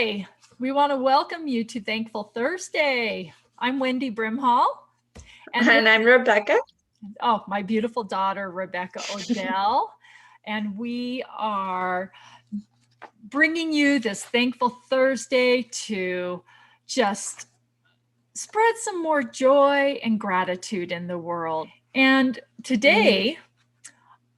Hi, we want to welcome you to Thankful Thursday. I'm Wendy Brimhall. And I'm Rebecca. Oh, my beautiful daughter, Rebecca Odell. And we are bringing you this Thankful Thursday to just spread some more joy and gratitude in the world. And today,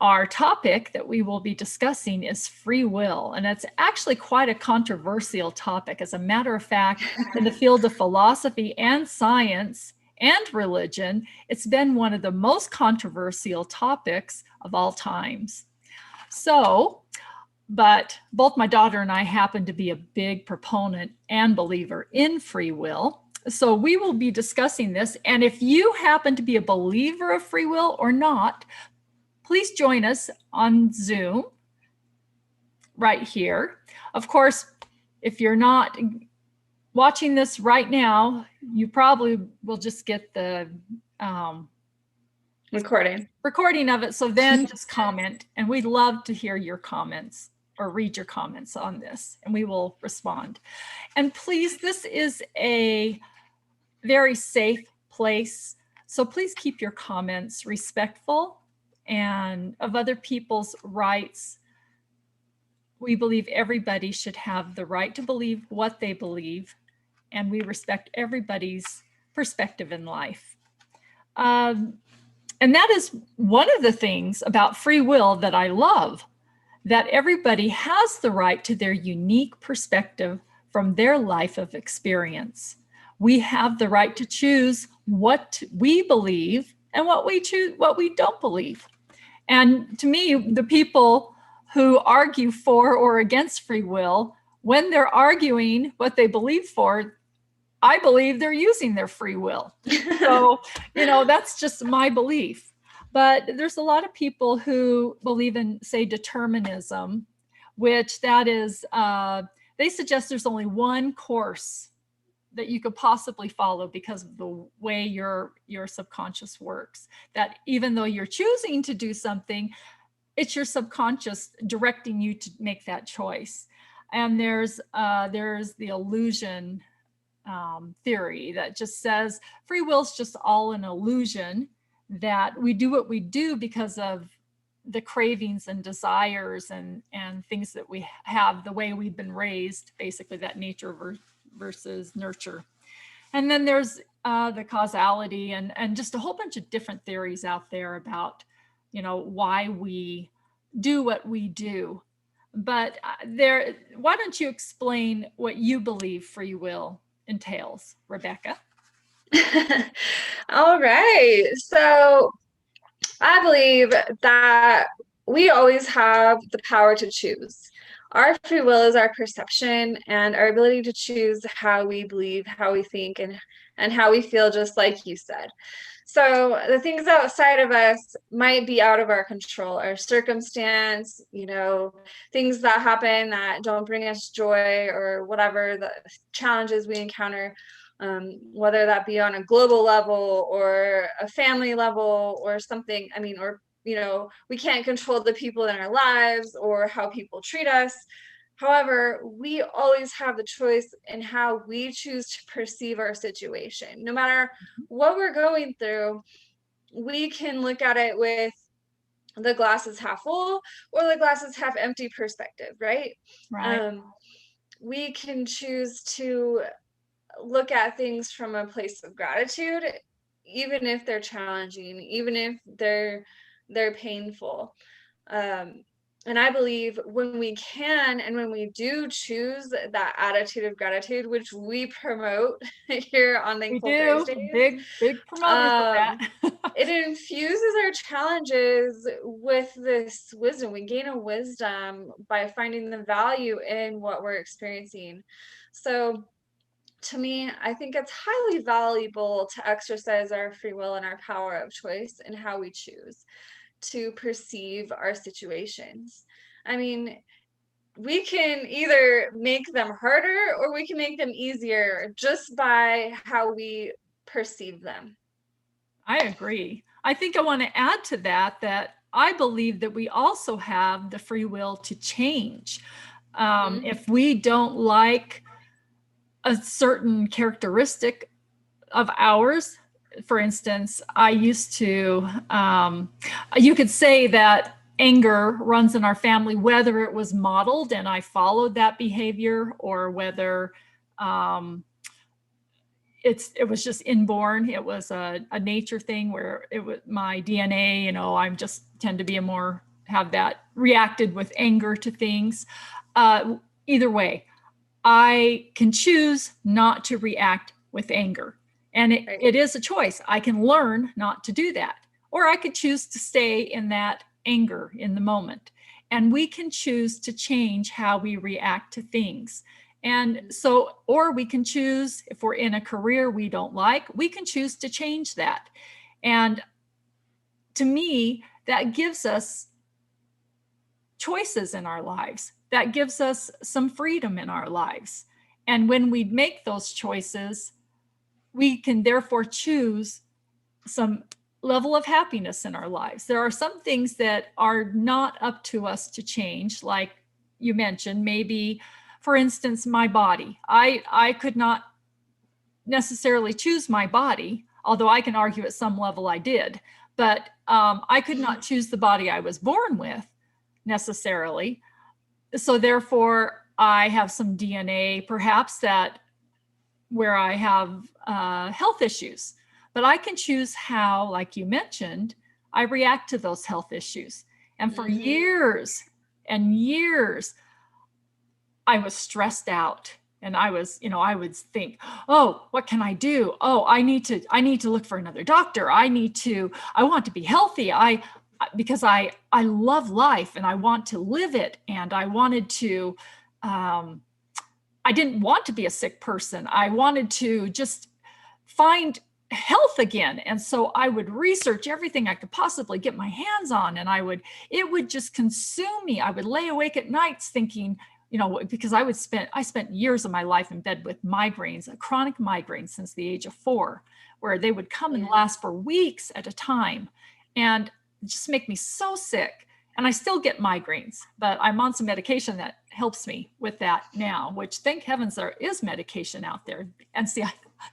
our topic that we will be discussing is free will, and it's actually quite a controversial topic. As a matter of fact, in the field of philosophy and science and religion, it's been one of the most controversial topics of all times. But both my daughter and I happen to be a big proponent and believer in free will. So we will be discussing this. And if you happen to be a believer of free will or not, please join us on Zoom right here. Of course, if you're not watching this right now, you probably will just get the recording of it. So then just comment, and we'd love to hear your comments or read your comments on this, and we will respond. And please, this is a very safe place. So please keep your comments respectful and of other people's rights. We believe everybody should have the right to believe what they believe, and we respect everybody's perspective in life. And that is one of the things about free will that I love, that everybody has the right to their unique perspective from their life of experience. We have the right to choose what we believe and what we don't believe. And to me, the people who argue for or against free will, when they're arguing what they believe for, I believe they're using their free will. So, that's just my belief. But there's a lot of people who believe in, say, determinism, which that is, they suggest there's only one course that you could possibly follow because of the way your subconscious works. That even though you're choosing to do something, it's your subconscious directing you to make that choice. And there's the illusion theory that just says free will is just all an illusion, that we do what we do because of the cravings and desires and things that we have, the way we've been raised, basically that nature versus nurture. And then there's the causality and just a whole bunch of different theories out there about, why we do what we do. But why don't you explain what you believe free will entails, Rebecca? All right. So I believe that we always have the power to choose. Our free will is our perception and our ability to choose how we believe, how we think, and how we feel, just like you said. So the things outside of us might be out of our control, our circumstance, things that happen that don't bring us joy or whatever the challenges we encounter, whether that be on a global level or a family level or something. We can't control the people in our lives or how people treat us. However, we always have the choice in how we choose to perceive our situation. No matter what we're going through, we can look at it with the glass is half full or the glass is half empty perspective, right? Right. We can choose to look at things from a place of gratitude, even if they're challenging, even if they're painful. And I believe when we can and when we do choose that attitude of gratitude, which we promote here on Thankful Thursdays, big promoters of that. It infuses our challenges with this wisdom. We gain a wisdom by finding the value in what we're experiencing. So to me, I think it's highly valuable to exercise our free will and our power of choice in how we choose to perceive our situations. We can either make them harder or we can make them easier just by how we perceive them. I agree. I think I want to add to that I believe that we also have the free will to change. If we don't like a certain characteristic of ours. For instance, I used to, you could say that anger runs in our family, whether it was modeled and I followed that behavior, or whether um, it was just inborn. It was a nature thing where it was my DNA, I'm just tend to be have that reacted with anger to things. Either way, I can choose not to react with anger. And it is a choice. I can learn not to do that. Or I could choose to stay in that anger in the moment. And we can choose to change how we react to things. And so, or we can choose, if we're in a career we don't like, we can choose to change that. And to me, that gives us choices in our lives. That gives us some freedom in our lives. And when we make those choices, we can therefore choose some level of happiness in our lives. There are some things that are not up to us to change, like you mentioned, maybe, for instance, my body. I could not necessarily choose my body, although I can argue at some level I did, but I could not choose the body I was born with necessarily. So therefore, I have some DNA perhaps that where I have health issues, but I can choose how, like you mentioned, I react to those health issues. And for years and years, I was stressed out, and I would think, oh, what can I do? Oh, I need to look for another doctor. I want to be healthy. Because I love life and I want to live it. And I wanted to, I didn't want to be a sick person. I wanted to just find health again. And so I would research everything I could possibly get my hands on. And it would just consume me. I would lay awake at nights thinking, because I spent years of my life in bed with migraines, a chronic migraine since the age of 4, where they would come and last for weeks at a time and just make me so sick. And I still get migraines, but I'm on some medication that helps me with that now, which thank heavens there is medication out there. And see,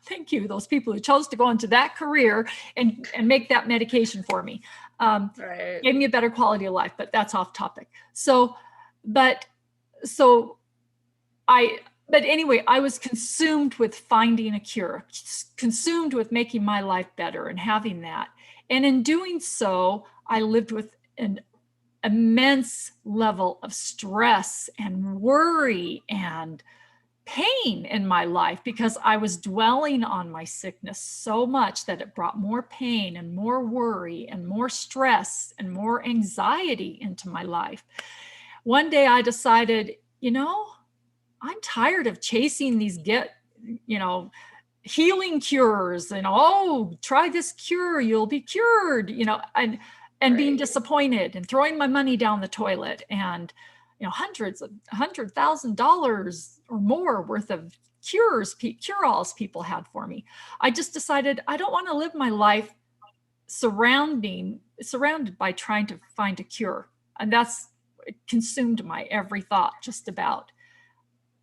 thank you, those people who chose to go into that career and make that medication for me. Gave me a better quality of life, but that's off topic. But anyway, I was consumed with finding a cure, consumed with making my life better and having that. And in doing so, I lived with an immense level of stress and worry and pain in my life, because I was dwelling on my sickness so much that it brought more pain and more worry and more stress and more anxiety into my life. One day I decided, I'm tired of chasing these healing cures and, oh, try this cure, you'll be cured, and being disappointed and throwing my money down the toilet, and $100,000 or more worth of cure-alls people had for me. I just decided I don't want to live my life surrounded by trying to find a cure. And that's consumed my every thought, just about.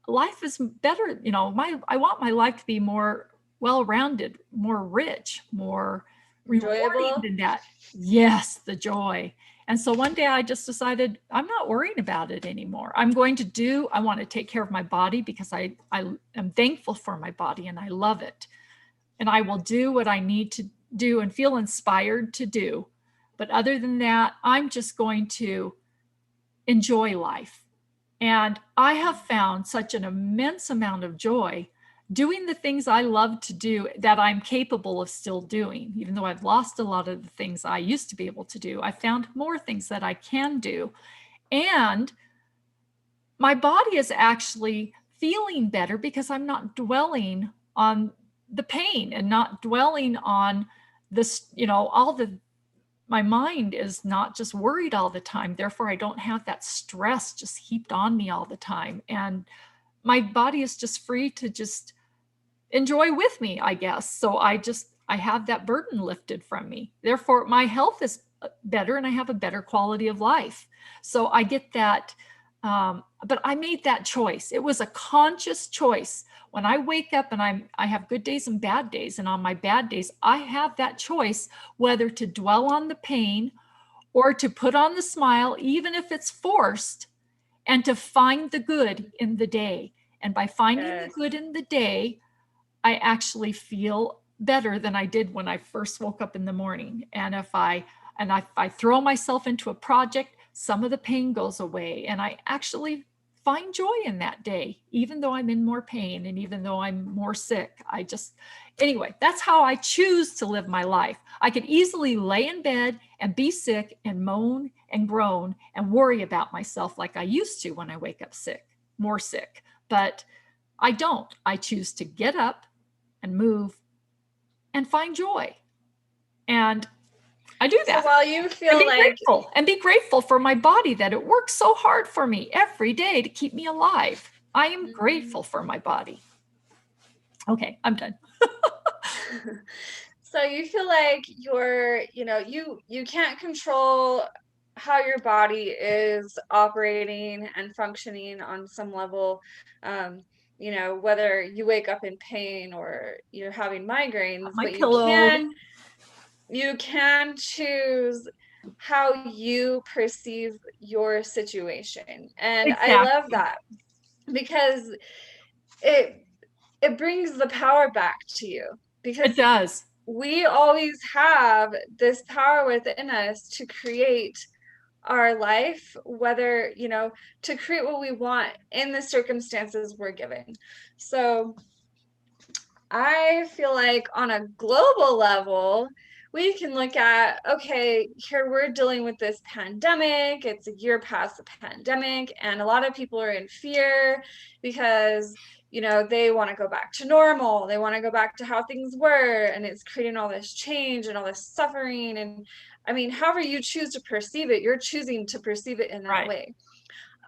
Life is better, I want my life to be more well-rounded, more rich, more rewarding than that. Yes, the joy. And so one day I just decided I'm not worrying about it anymore. I want to take care of my body, because I am thankful for my body and I love it. And I will do what I need to do and feel inspired to do. But other than that, I'm just going to enjoy life. And I have found such an immense amount of joy doing the things I love to do, that I'm capable of still doing. Even though I've lost a lot of the things I used to be able to do, I found more things that I can do. And my body is actually feeling better, because I'm not dwelling on the pain and not dwelling on this, my mind is not just worried all the time. Therefore, I don't have that stress just heaped on me all the time. And my body is just free to just enjoy with me, I guess. So I have that burden lifted from me. Therefore, my health is better and I have a better quality of life. So I get that But I made that choice. It was a conscious choice. When I wake up and I have good days and bad days, and on my bad days, I have that choice whether to dwell on the pain or to put on the smile, even if it's forced, and to find the good in the day. And by finding the Yes. good in the day, I actually feel better than I did when I first woke up in the morning. And if I throw myself into a project, some of the pain goes away, and I actually find joy in that day, even though I'm in more pain and even though I'm more sick. Anyway, that's how I choose to live my life. I could easily lay in bed and be sick and moan and groan and worry about myself like I used to when I wake up sick, more sick. But I don't. I choose to get up and move and find joy. And I do So that. while you And feel be like, grateful and be grateful for my body that it works so hard for me every day to keep me alive. I am grateful for my body. Okay, I'm done. so you feel like you can't control how your body is operating and functioning on some level, um, whether you wake up in pain or you're having migraines, My but you pillow. can choose how you perceive your situation. And I love Exactly. that because it it brings the power back to you, It because does. we always have this power within us to create our life, whether, to create what we want in the circumstances we're given. So I feel like on a global level, we can look at, okay, here we're dealing with this pandemic. It's a year past the pandemic, and a lot of people are in fear because, they want to go back to normal. They want to go back to how things were, and it's creating all this change and all this suffering. And I mean, however you choose to perceive it, you're choosing to perceive it in that Right. way.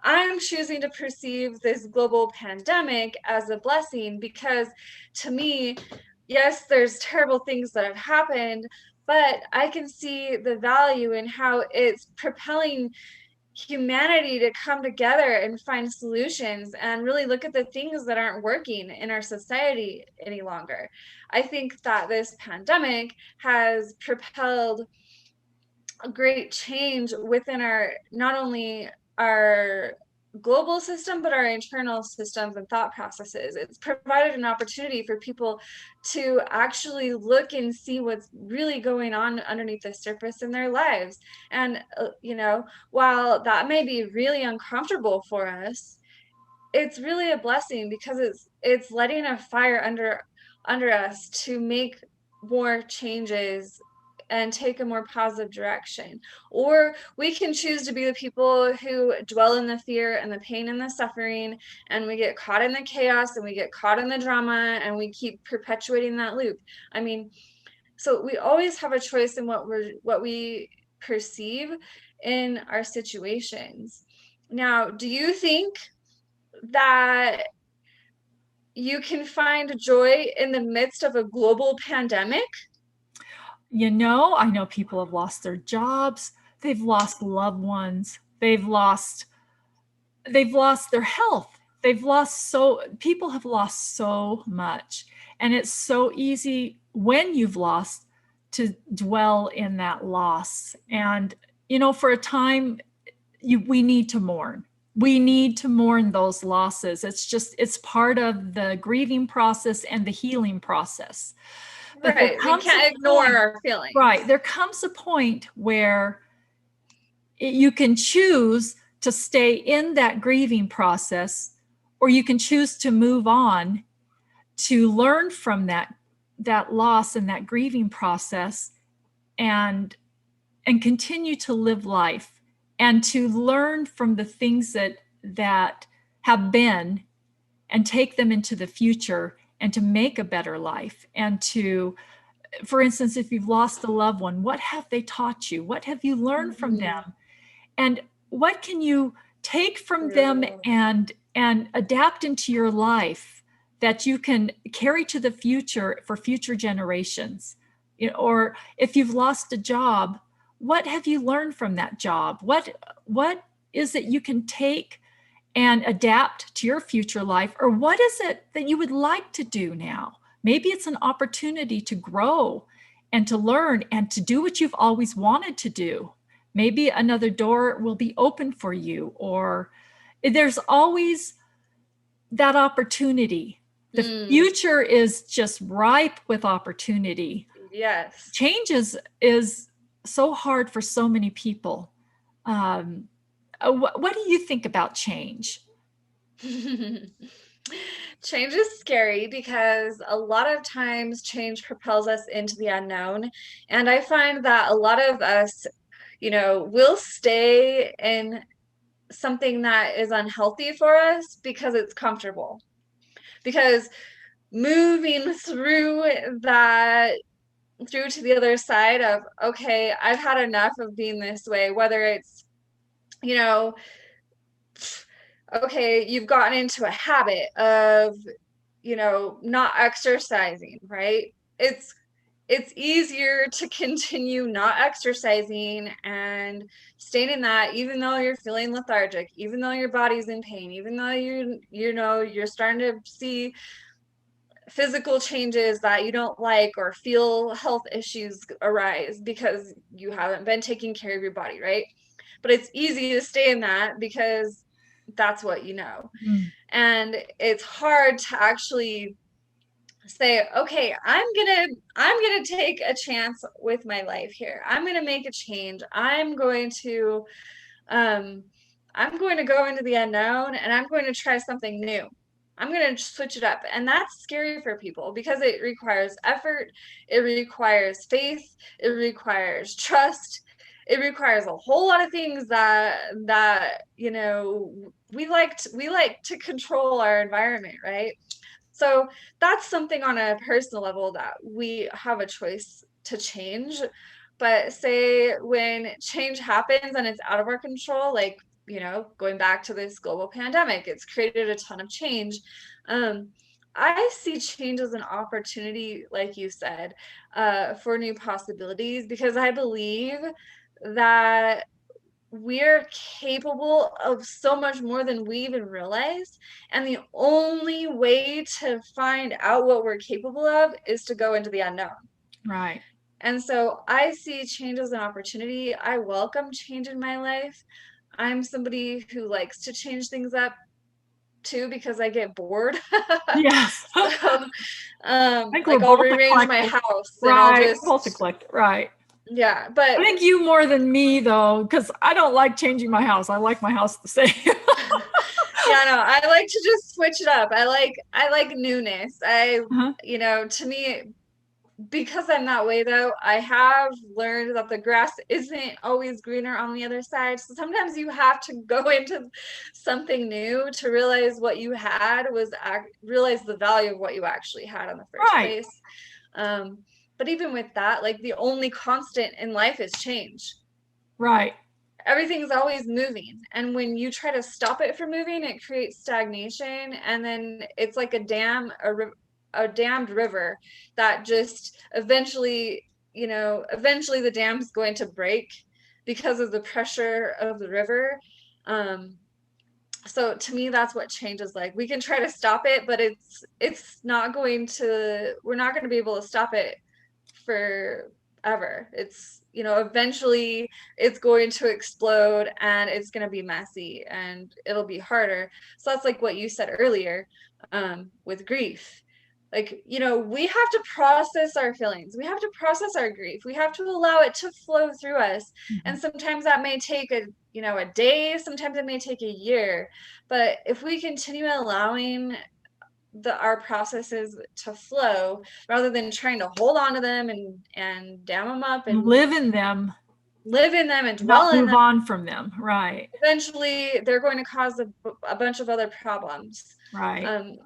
I'm choosing to perceive this global pandemic as a blessing because, to me, yes, there's terrible things that have happened, but I can see the value in how it's propelling humanity to come together and find solutions and really look at the things that aren't working in our society any longer. I think that this pandemic has propelled a great change within our, not only our global system, but our internal systems and thought processes. It's provided an opportunity for people to actually look and see what's really going on underneath the surface in their lives. And while that may be really uncomfortable for us, it's really a blessing because it's letting a fire under us to make more changes and take a more positive direction. Or we can choose to be the people who dwell in the fear and the pain and the suffering, and we get caught in the chaos and we get caught in the drama and we keep perpetuating that loop. I mean, so we always have a choice in what we perceive in our situations. Now, do you think that you can find joy in the midst of a global pandemic? I know people have lost their jobs. They've lost loved ones. They've lost their health. People have lost so much. And it's so easy when you've lost to dwell in that loss. And, for a time, we need to mourn. We need to mourn those losses. It's part of the grieving process and the healing process. But there Right. We comes a can't ignore point, our feelings. right? There comes a point where you can choose to stay in that grieving process, or you can choose to move on, to learn from that loss and that grieving process, and continue to live life, and to learn from the things that have been, and take them into the future, and to make a better life. And to, for instance, if you've lost a loved one, what have they taught you? What have you learned from them? And what can you take from them and adapt into your life that you can carry to the future for future generations? Or if you've lost a job, what have you learned from that job? What is it you can take and adapt to your future life? Or what is it that you would like to do now? Maybe it's an opportunity to grow and to learn and to do what you've always wanted to do. Maybe another door will be open for you, or there's always that opportunity. The future is just ripe with opportunity. Yes. Change is so hard for so many people. What do you think about change? Change is scary because a lot of times change propels us into the unknown. And I find that a lot of us, will stay in something that is unhealthy for us because it's comfortable. Because moving through to the other side of, okay, I've had enough of being this way, whether it's, you know, okay, you've gotten into a habit of, not exercising, right? It's easier to continue not exercising and staying in that, even though you're feeling lethargic, even though your body's in pain, even though you're starting to see physical changes that you don't like, or feel health issues arise because you haven't been taking care of your body, right? But it's easy to stay in that because that's what you know. And it's hard to actually say, okay, I'm gonna take a chance with my life here. I'm gonna make a change. I'm going to go into the unknown, and I'm going to try something new. I'm going to switch it up. And that's scary for people because it requires effort, it requires faith, it requires trust, it requires a whole lot of things that we like to control our environment, right? So that's something on a personal level that we have a choice to change. But say when change happens and it's out of our control, like, going back to this global pandemic, it's created a ton of change. I see change as an opportunity, like you said, for new possibilities, because I believe that we're capable of so much more than we even realize. And the only way to find out what we're capable of is to go into the unknown. Right. And so I see change as an opportunity. I welcome change in my life. I'm somebody who likes to change things up too because I get bored. Yes. So, I think we're like I'll both rearrange my eclectic. house and I'll Right. Both just, eclectic. Right. yeah, I but think you more than me though, because I don't like changing my house. I like my house the same. yeah, no, I like to just switch it up. I like newness. Uh-huh. To me, because I'm that way though, I have learned that the grass isn't always greener on the other side. So sometimes you have to go into something new to realize what you had realize the value of what you actually had in the first Right. place. Um, but even with that, like the only constant in life is change. Right. Everything's always moving, and when you try to stop it from moving, it creates stagnation, and then it's like a dammed river that just eventually the dam's going to break because of the pressure of the river. So to me, that's what change is like. We can try to stop it, but we're not going to be able to stop it forever. It's, eventually it's going to explode, and it's going to be messy, and it'll be harder. So that's like what you said earlier, with grief. Like, we have to process our feelings. We have to process our grief. We have to allow it to flow through us. And sometimes that may take a day, sometimes it may take a year. But if we continue allowing our processes to flow rather than trying to hold on to them and dam them up and Live in them, live in them and not dwell in move them, on from them. Right. eventually they're going to cause a bunch of other problems. Right.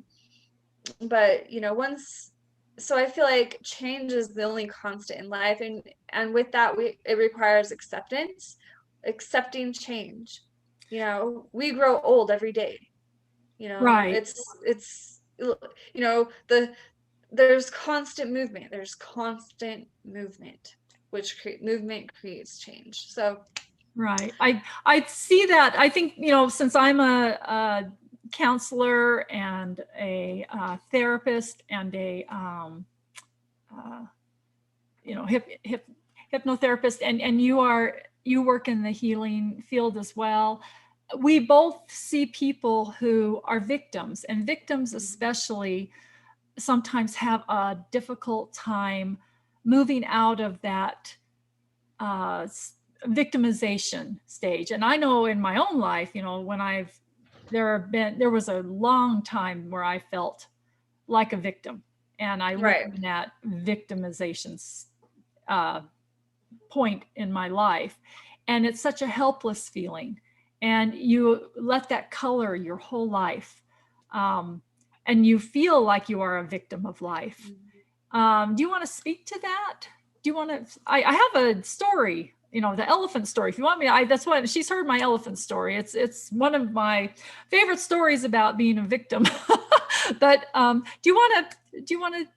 But once so I feel like change is the only constant in life, and with that it requires accepting change. We grow old every day. Right. It's the there's constant movement, which movement creates change. So Right. I see that. I think, since I'm a counselor and a therapist and a uh, hypnotherapist, and you work in the healing field as well. We both see people who are victims, and victims especially sometimes have a difficult time moving out of that uh, victimization stage. And I know in my own life, when there was a long time where I felt like a victim, and I lived Right. in that victimization uh, point in my life. And it's such a helpless feeling. And you let that color your whole life. Um, and you feel like you are a victim of life. Do you want to speak to that? Do you want to? I have a story, the elephant story. If you want me, that's what she's heard my elephant story. It's one of my favorite stories about being a victim. But do you want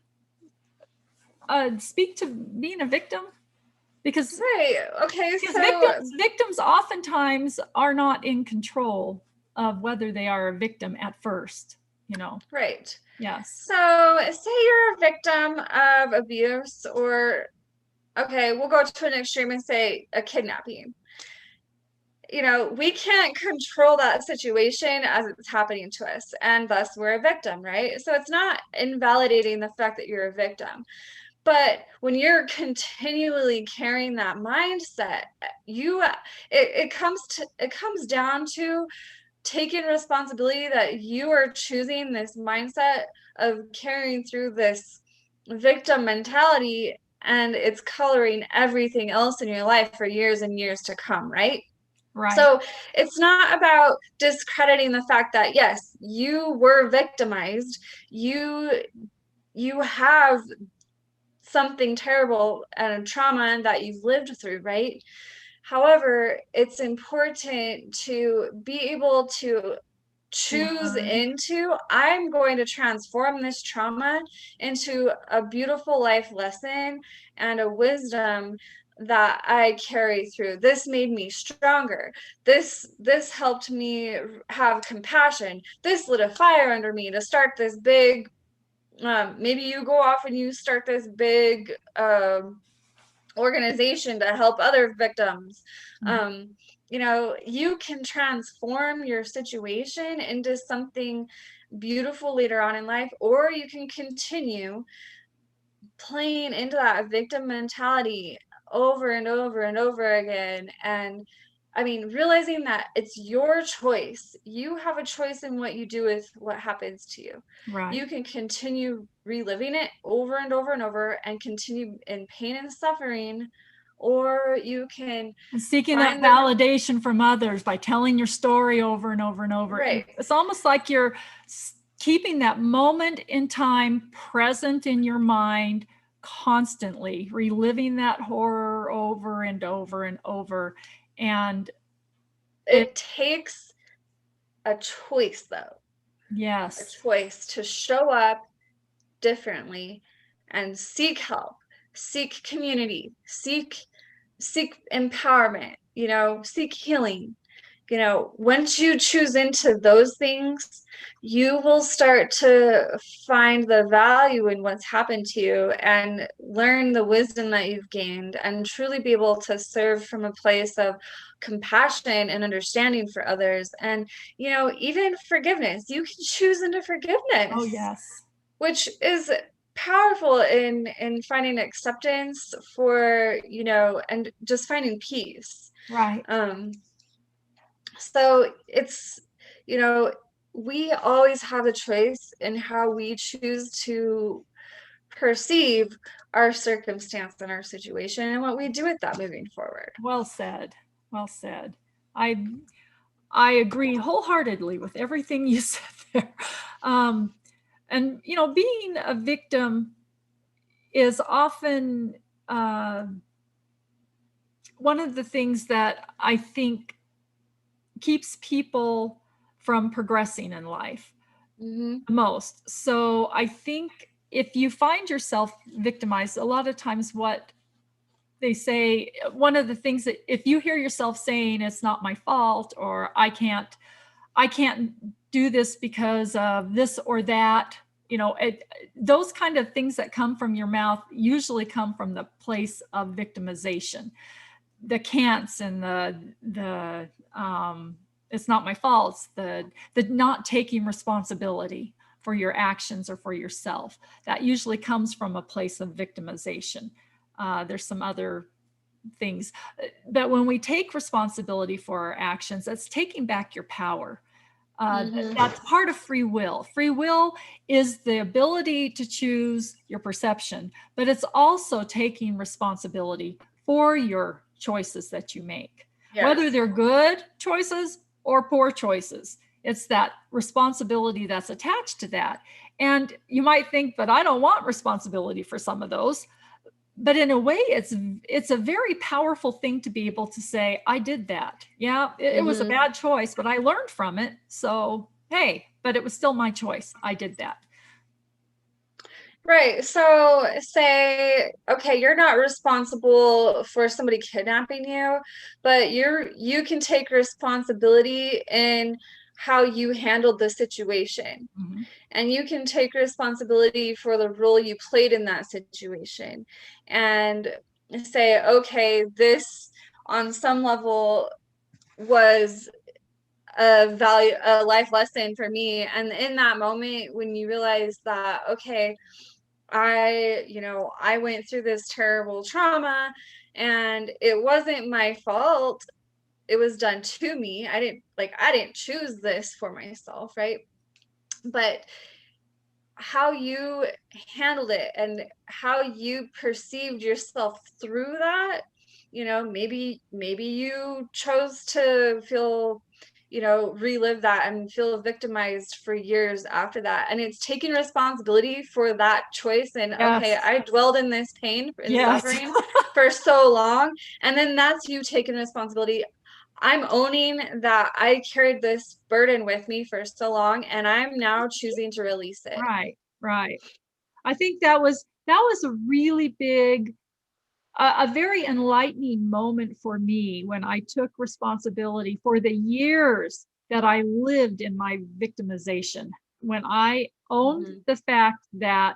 to speak to being a victim? Because Right. Okay. because So, victims oftentimes are not in control of whether they are a victim at first. right. Yes. So, say you're a victim of abuse, or, okay, we'll go to an extreme and say a kidnapping. We can't control that situation as it's happening to us, and thus we're a victim, right? So it's not invalidating the fact that you're a victim. But when you're continually carrying that mindset, it comes down to taking responsibility that you are choosing this mindset of carrying through this victim mentality, and it's coloring everything else in your life for years and years to come, right? Right. So it's not about discrediting the fact that yes, you were victimized. You have something terrible and trauma that you've lived through, right? However, it's important to be able to choose Learn. into, I'm going to transform this trauma into a beautiful life lesson and a wisdom that I carry through. This made me stronger. This helped me have compassion. This lit a fire under me to start this big, maybe you go off and you start this big organization to help other victims. Mhm. um you can transform your situation into something beautiful later on in life, or you can continue playing into that victim mentality over and over and over again. And I mean, realizing that it's your choice. You have a choice in what you do with what happens to you. Right. You can continue reliving it over and over and over and continue in pain and suffering, or you can And seeking that find the validation from others by telling your story over and over and over. And right. it's almost like you're keeping that moment in time present in your mind, constantly reliving that horror over and over and over. And it, It takes a choice, though, a yes, choice to show up differently and seek help, seek community, seek empowerment, seek healing. Once you choose into those things, you will start to find the value in what's happened to you and learn the wisdom that you've gained and truly be able to serve from a place of compassion and understanding for others. And even forgiveness, you can choose into oh, forgiveness, yes, which is powerful in finding acceptance for, and just finding peace. right. um so it's, you know, we always have a choice in how we choose to perceive our circumstance and our situation and what we do with that moving forward. Well said. Well said. I I agree wholeheartedly with everything you said there. Um, and being a victim is often uh, one of the things that I think keeps people from progressing in life Hmm. the most. So I think if you find yourself victimized, a lot of times what they say one of the things that if you hear yourself saying it's not my fault, or I can't do this because of this or that, those kind of things that come from your mouth usually come from the place of victimization. The can'ts and the it's not my fault, the not taking responsibility for your actions or for yourself. That usually comes from a place of victimization. There's some other things, but when we take responsibility for our actions, that's taking back your power. That's part of free will. Free will is the ability to choose your perception, but it's also taking responsibility for your choices that you make, whether they're good choices or poor choices. It's that responsibility that's attached to that. And you might think, but I don't want responsibility for some of those. But in a way, it's a very powerful thing to be able to say, I did that. Yeah, it was a bad choice, but I learned from it. So, hey, but it was still my choice. I did that. Right. So say, okay, you're not responsible for somebody kidnapping you, but you can take responsibility in how you handled the situation. And you can take responsibility for the role you played in that situation and say, okay, this on some level was a life lesson for me. And in that moment, when you realize that, okay, I went through this terrible trauma and it wasn't my fault. It was done to me. I didn't choose this for myself, right? But how you handled it and how you perceived yourself through that, maybe you chose to feel, relive that and feel victimized for years after that. And it's taking responsibility for that choice. And okay, I dwelled in this pain and suffering for so long. And then that's you taking responsibility. I'm owning that I carried this burden with me for so long, and I'm now choosing to release it. Right. I think that was a really big, a very enlightening moment for me when I took responsibility for the years that I lived in my victimization. When I owned the fact that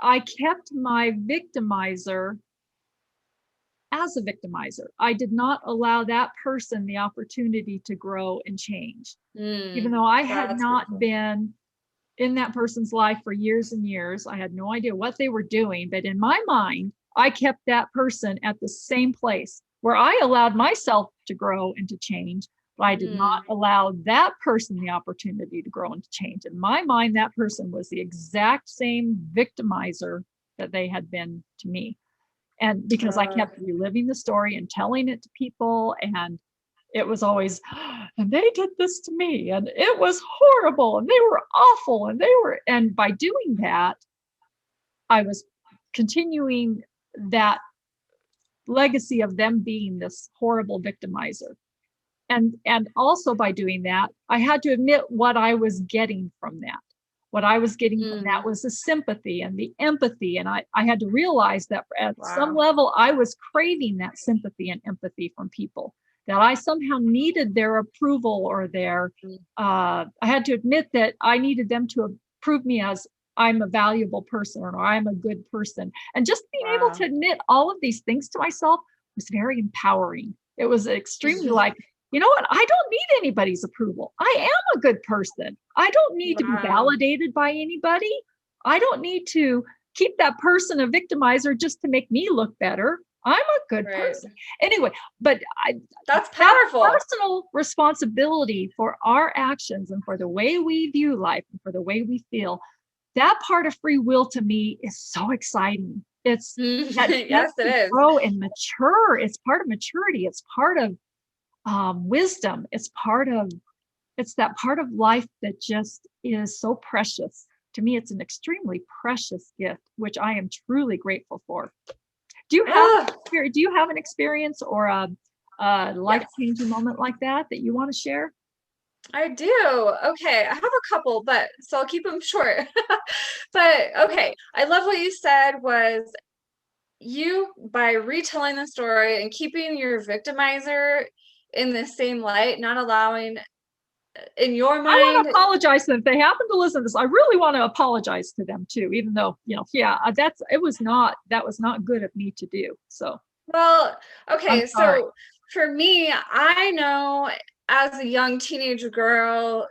I kept my victimizer as a victimizer. I did not allow that person the opportunity to grow and change. Even though I had not been in that person's life for years and years, I had no idea what they were doing. But in my mind, I kept that person at the same place where I allowed myself to grow and to change, but I did not allow that person the opportunity to grow and to change. In my mind, that person was the exact same victimizer that they had been to me. And because I kept reliving the story and telling it to people, and it was always, and they did this to me, and it was horrible, and they were awful, and by doing that, I was continuing that legacy of them being this horrible victimizer. And also by doing that, I had to admit what I was getting from that. What I was getting from that was the sympathy and the empathy. And I had to realize that at some level, I was craving that sympathy and empathy from people, that I somehow needed their approval or I had to admit that I needed them to approve me as I'm a valuable person or I'm a good person. And just being able to admit all of these things to myself was very empowering. It was extremely like, you know what? I don't need anybody's approval. I am a good person. I don't need to be validated by anybody. I don't need to keep that person a victimizer just to make me look better. I'm a good person. Anyway, but that's powerful. That personal responsibility for our actions and for the way we view life and for the way we feel, that part of free will to me is so exciting. It's yes, it is. Grow and mature. It's part of maturity. It's part of wisdom. It's that part of life that just is so precious. To me, it's an extremely precious gift, which I am truly grateful for. Do you have an experience or a life-changing moment like that you want to share? I do. Okay, I have a couple, so I'll keep them short. But okay, I love what you said was you, by retelling the story and keeping your victimizer in the same light, not allowing in your I want mind. to apologize to them. If they happen to listen to this, I really want to apologize to them too, even though, yeah, that was not good of me to do. So Well, I'm okay, sorry. so for me, I know as a young teenage girl,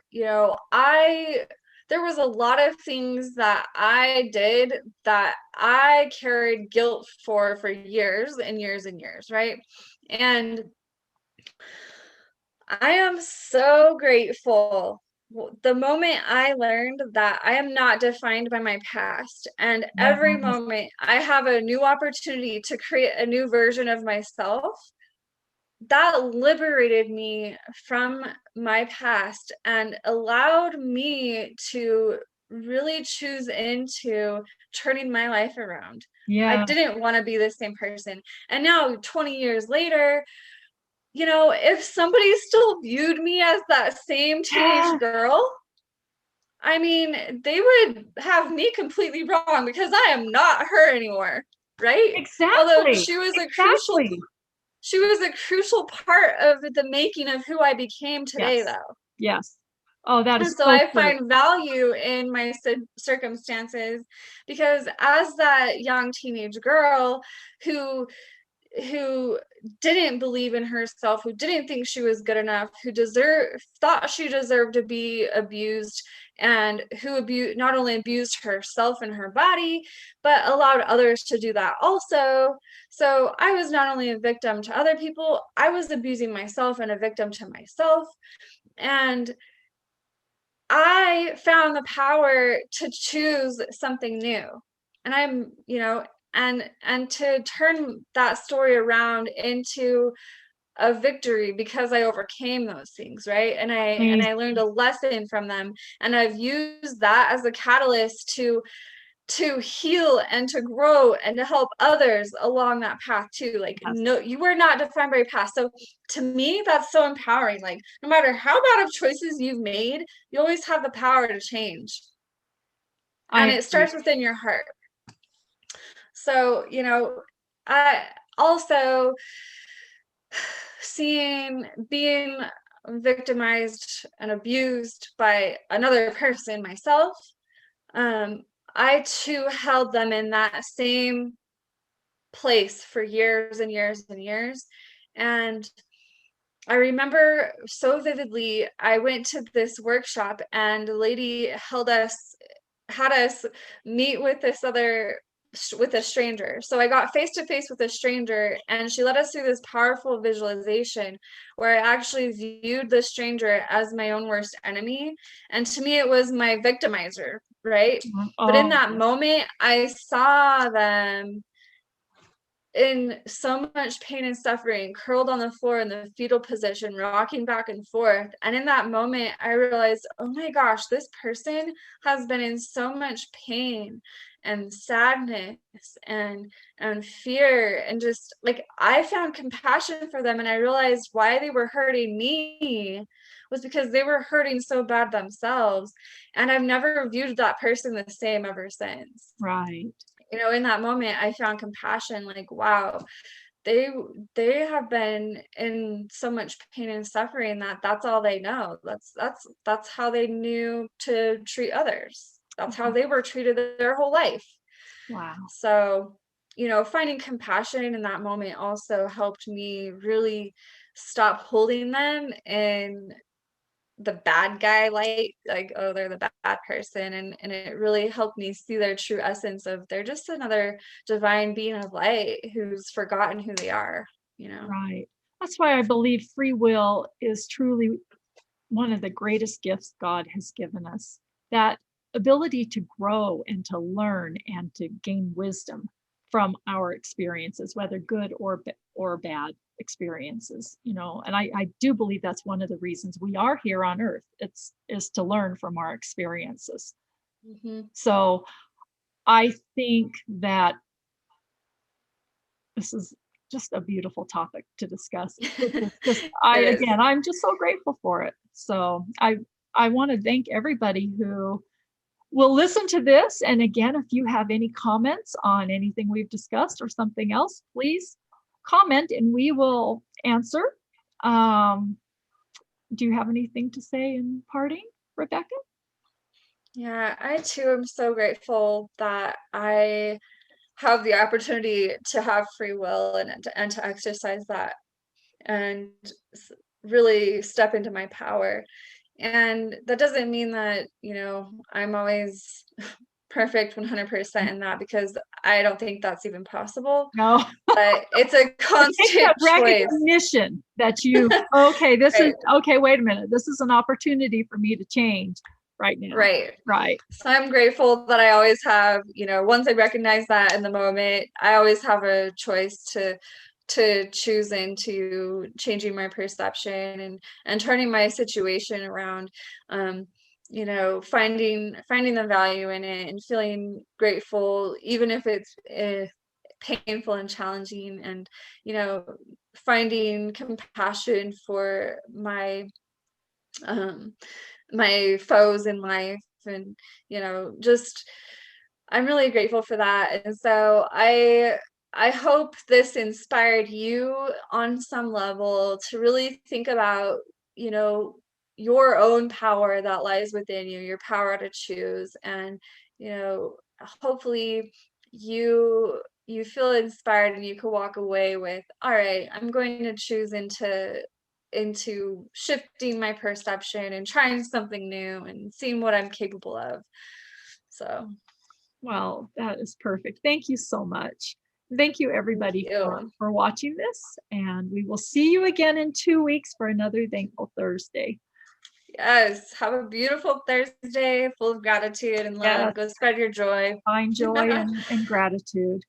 there was a lot of things that I did that I carried guilt for years and years and years, right? And I am so grateful the moment I learned that I am not defined by my past, and every Yes. moment I have a new opportunity to create a new version of myself, that liberated me from my past and allowed me to really choose into turning my life around. I Yeah. didn't want to be the same person. And now, 20 years later, if somebody still viewed me as that same teenage Yeah. girl, I mean, they would have me completely wrong because I am not her anymore, right? Although Exactly. Exactly. she was a crucial part of the making of who I became today, Yes. though. Yes. Oh, that And is so so I true. find value in my circumstances because as that young teenage girl who who didn't believe in herself, who didn't think she was good enough, who thought she deserved to be abused, and who not only abused herself and her body, but allowed others to do that also. So I was not only a victim to other people, I was abusing myself and a victim to myself. And I found the power to choose something new. And and to turn that story around into a victory because I overcame those things, right? And I learned Amazing. a lesson from them, and I've used that as a catalyst to heal and to grow and to help others along that path too. Like, Yes. no, you were not defined by your past. So to me, that's so empowering. Like, no matter how bad of choices you've made, you always have the power to change. I And it agree. starts within your heart. So, I also being victimized and abused by another person myself, um, I too held them in that same place for years and years and years. And I remember so vividly, I went to this workshop and the lady had us meet with with a stranger. So I got face to face with a stranger and she led us through this powerful visualization where I actually viewed the stranger as my own worst enemy. And to me, it was my victimizer, right? But in Oh, that yes. moment, I saw them in so much pain and suffering, curled on the floor in the fetal position, rocking back and forth. And in that moment, I realized, oh my gosh, this person has been in so much pain and sadness and fear, and just like I found compassion for them, and I realized why they were hurting me was because they were hurting so bad themselves. And I've never viewed that person the same ever since. Right. In that moment I found compassion, like, wow, they they have been in so much pain and suffering that that's all they know. That's how they knew to treat others. That's how they were treated their whole life. Wow. So, finding compassion in that moment also helped me really stop holding them in the bad guy light, like, oh, they're the bad person, and it really helped me see their true essence of they're just another divine being of light who's forgotten who they are. Right. That's why I believe free will is truly one of the greatest gifts God has given us. That ability to grow and to learn and to gain wisdom from our experiences, whether good or bad experiences, and I do believe that's one of the reasons we are here on earth. It's is to learn from our experiences. Hmm. So I think that this is just a beautiful topic to discuss. It's just It is. I'm just so grateful for it. So I want to thank everybody who we'll listen to this. And again, if you have any comments on anything we've discussed or something else, please comment and we will answer. Do you have anything to say in parting, Rebecca? Yeah, I too am so grateful that I have the opportunity to have free will and to exercise that and really step into my power. And that doesn't mean that, I'm always perfect 100% in that, because I don't think that's even possible. No. But it's a But take that constant choice. recognition that you, okay, this is, Right. okay, wait a minute. This is an opportunity for me to change right now. Right. Right. So I'm grateful that I always have, once I recognize that in the moment, I always have a choice to choose into changing my perception and turning my situation around. Finding the value in it and feeling grateful, even if it's painful and challenging, and finding compassion for um my foes in life, and just I'm really grateful for that. And so I hope this inspired you on some level to really think about, your own power that lies within you, your power to choose. And, hopefully you feel inspired and you can walk away with, all right, I'm going to choose into shifting my perception and trying something new and seeing what I'm capable of. So Well, that is perfect. Thank you so much. Thank you, thank everybody, you. for watching this. And we will see you again in 2 weeks for another Thankful Thursday. Yes. Have a beautiful Thursday full of gratitude and love. Yes, Go spread your joy. find joy and gratitude.